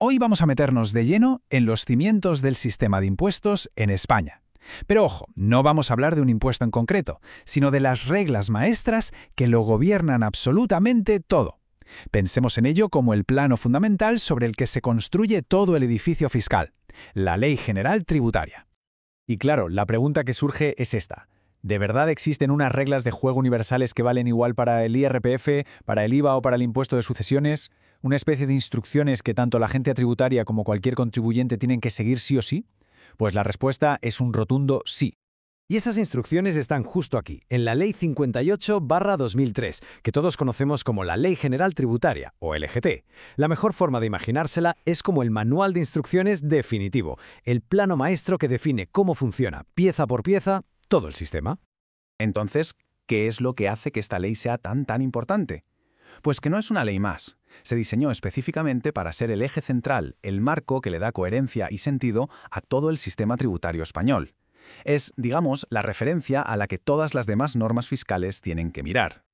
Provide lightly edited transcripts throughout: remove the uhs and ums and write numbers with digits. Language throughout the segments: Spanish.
Hoy vamos a meternos de lleno en los cimientos del sistema de impuestos en España. Pero ojo, no vamos a hablar de un impuesto en concreto, sino de las reglas maestras que lo gobiernan absolutamente todo. Pensemos en ello como el plano fundamental sobre el que se construye todo el edificio fiscal, la Ley General Tributaria. Y claro, la pregunta que surge es esta. ¿De verdad existen unas reglas de juego universales que valen igual para el IRPF, para el IVA o para el impuesto de sucesiones? ¿Una especie de instrucciones que tanto la agencia tributaria como cualquier contribuyente tienen que seguir sí o sí? Pues la respuesta es un rotundo sí. Y esas instrucciones están justo aquí, en la Ley 58/2003, que todos conocemos como la Ley General Tributaria, o LGT. La mejor forma de imaginársela es como el manual de instrucciones definitivo, el plano maestro que define cómo funciona, pieza por pieza, todo el sistema. Entonces, ¿qué es lo que hace que esta ley sea tan importante? Pues que no es una ley más. Se diseñó específicamente para ser el eje central, el marco que le da coherencia y sentido a todo el sistema tributario español. Es, digamos, la referencia a la que todas las demás normas fiscales tienen que mirar.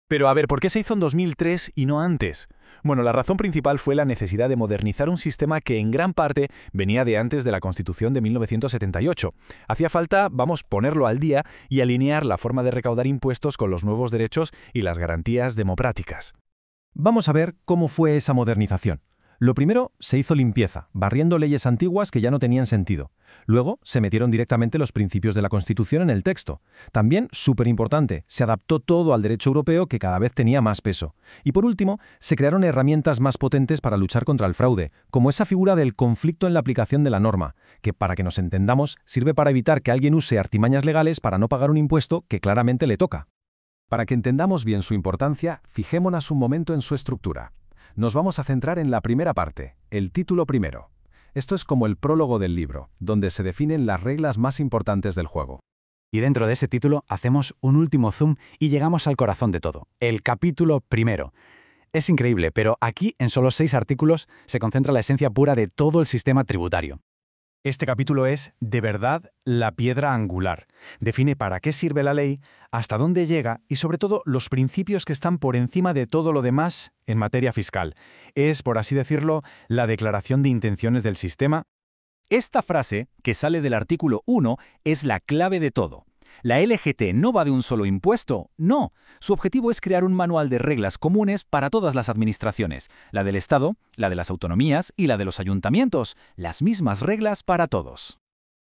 Pero a ver, ¿por qué se hizo en 2003 y no antes? Bueno, la razón principal fue la necesidad de modernizar un sistema que en gran parte venía de antes de la Constitución de 1978. Hacía falta, ponerlo al día y alinear la forma de recaudar impuestos con los nuevos derechos y las garantías democráticas. Vamos a ver cómo fue esa modernización. Lo primero, se hizo limpieza, barriendo leyes antiguas que ya no tenían sentido. Luego, se metieron directamente los principios de la Constitución en el texto. También, súper importante, se adaptó todo al derecho europeo que cada vez tenía más peso. Y por último, se crearon herramientas más potentes para luchar contra el fraude, como esa figura del conflicto en la aplicación de la norma, que, para que nos entendamos, sirve para evitar que alguien use artimañas legales para no pagar un impuesto que claramente le toca. Para que entendamos bien su importancia, fijémonos un momento en su estructura. Nos vamos a centrar en la primera parte, el título primero. Esto es como el prólogo del libro, donde se definen las reglas más importantes del juego. Y dentro de ese título hacemos un último zoom y llegamos al corazón de todo, el capítulo primero. Es increíble, pero aquí, en solo 6 artículos, se concentra la esencia pura de todo el sistema tributario. Este capítulo es, de verdad, la piedra angular. Define para qué sirve la ley, hasta dónde llega y, sobre todo, los principios que están por encima de todo lo demás en materia fiscal. Es, por así decirlo, la declaración de intenciones del sistema. Esta frase, que sale del artículo 1, es la clave de todo. La LGT no va de un solo impuesto, no. Su objetivo es crear un manual de reglas comunes para todas las administraciones, la del Estado, la de las autonomías y la de los ayuntamientos, las mismas reglas para todos.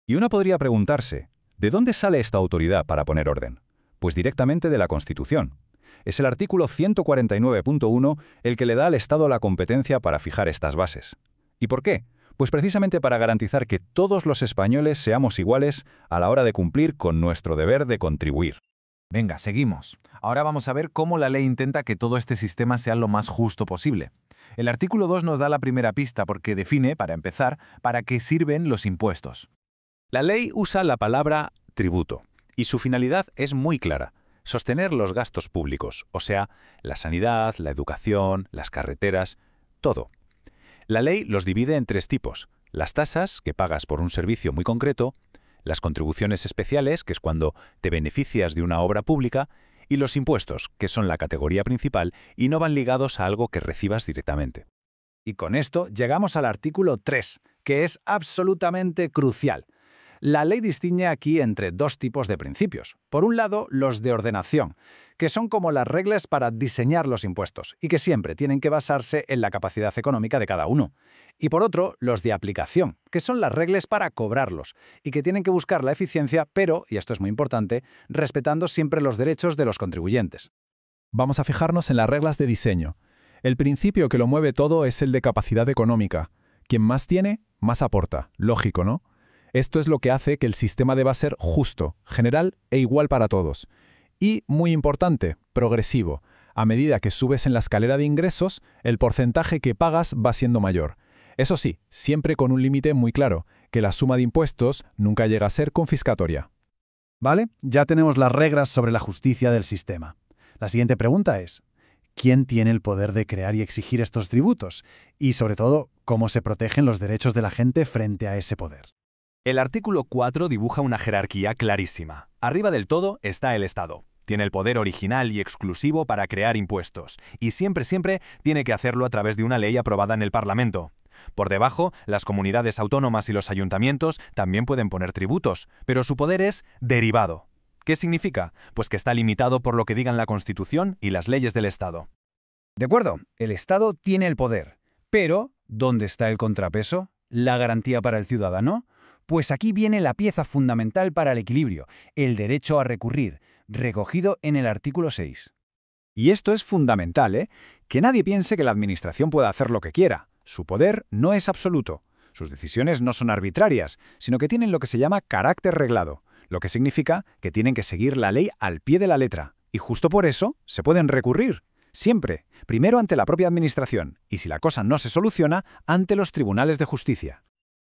Y uno podría preguntarse, ¿de dónde sale esta autoridad para poner orden? Pues directamente de la Constitución. Es el artículo 149.1 el que le da al Estado la competencia para fijar estas bases. ¿Y por qué? Pues precisamente para garantizar que todos los españoles seamos iguales a la hora de cumplir con nuestro deber de contribuir. Venga, seguimos. Ahora vamos a ver cómo la ley intenta que todo este sistema sea lo más justo posible. El artículo 2 nos da la primera pista porque define, para empezar, para qué sirven los impuestos. La ley usa la palabra tributo, y su finalidad es muy clara: sostener los gastos públicos, o sea, la sanidad, la educación, las carreteras, todo. La ley los divide en 3 tipos: las tasas, que pagas por un servicio muy concreto; las contribuciones especiales, que es cuando te beneficias de una obra pública; y los impuestos, que son la categoría principal y no van ligados a algo que recibas directamente. Y con esto llegamos al artículo 3, que es absolutamente crucial. La ley distingue aquí entre 2 tipos de principios. Por un lado, los de ordenación, que son como las reglas para diseñar los impuestos y que siempre tienen que basarse en la capacidad económica de cada uno. Y por otro, los de aplicación, que son las reglas para cobrarlos y que tienen que buscar la eficiencia, pero, y esto es muy importante, respetando siempre los derechos de los contribuyentes. Vamos a fijarnos en las reglas de diseño. El principio que lo mueve todo es el de capacidad económica. Quien más tiene, más aporta. Lógico, ¿no? Esto es lo que hace que el sistema deba ser justo, general e igual para todos. Y, muy importante, progresivo. A medida que subes en la escalera de ingresos, el porcentaje que pagas va siendo mayor. Eso sí, siempre con un límite muy claro, que la suma de impuestos nunca llega a ser confiscatoria. ¿Vale? Ya tenemos las reglas sobre la justicia del sistema. La siguiente pregunta es, ¿quién tiene el poder de crear y exigir estos tributos? Y, sobre todo, ¿cómo se protegen los derechos de la gente frente a ese poder? El artículo 4 dibuja una jerarquía clarísima. Arriba del todo está el Estado. Tiene el poder original y exclusivo para crear impuestos, y siempre tiene que hacerlo a través de una ley aprobada en el Parlamento. Por debajo, las comunidades autónomas y los ayuntamientos también pueden poner tributos, pero su poder es derivado. ¿Qué significa? Pues que está limitado por lo que digan la Constitución y las leyes del Estado. De acuerdo, el Estado tiene el poder. Pero, ¿dónde está el contrapeso? ¿La garantía para el ciudadano? Pues aquí viene la pieza fundamental para el equilibrio, el derecho a recurrir, recogido en el artículo 6. Y esto es fundamental, ¿eh? Que nadie piense que la Administración pueda hacer lo que quiera. Su poder no es absoluto. Sus decisiones no son arbitrarias, sino que tienen lo que se llama carácter reglado, lo que significa que tienen que seguir la ley al pie de la letra. Y justo por eso se pueden recurrir. Siempre, primero ante la propia Administración, y si la cosa no se soluciona, ante los tribunales de justicia.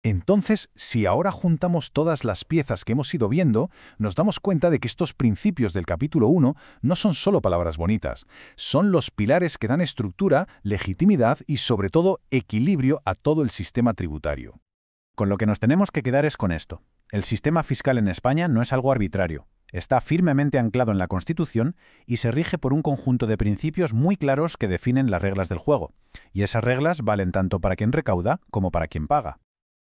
Entonces, si ahora juntamos todas las piezas que hemos ido viendo, nos damos cuenta de que estos principios del capítulo 1 no son solo palabras bonitas, son los pilares que dan estructura, legitimidad y, sobre todo, equilibrio a todo el sistema tributario. Con lo que nos tenemos que quedar es con esto. El sistema fiscal en España no es algo arbitrario. Está firmemente anclado en la Constitución y se rige por un conjunto de principios muy claros que definen las reglas del juego. Y esas reglas valen tanto para quien recauda como para quien paga.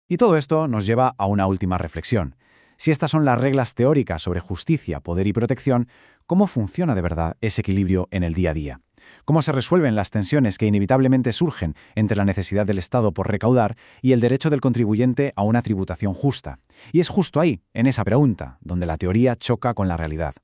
Y todo esto nos lleva a una última reflexión. Si estas son las reglas teóricas sobre justicia, poder y protección, ¿cómo funciona de verdad ese equilibrio en el día a día? ¿Cómo se resuelven las tensiones que inevitablemente surgen entre la necesidad del Estado por recaudar y el derecho del contribuyente a una tributación justa? Y es justo ahí, en esa pregunta, donde la teoría choca con la realidad.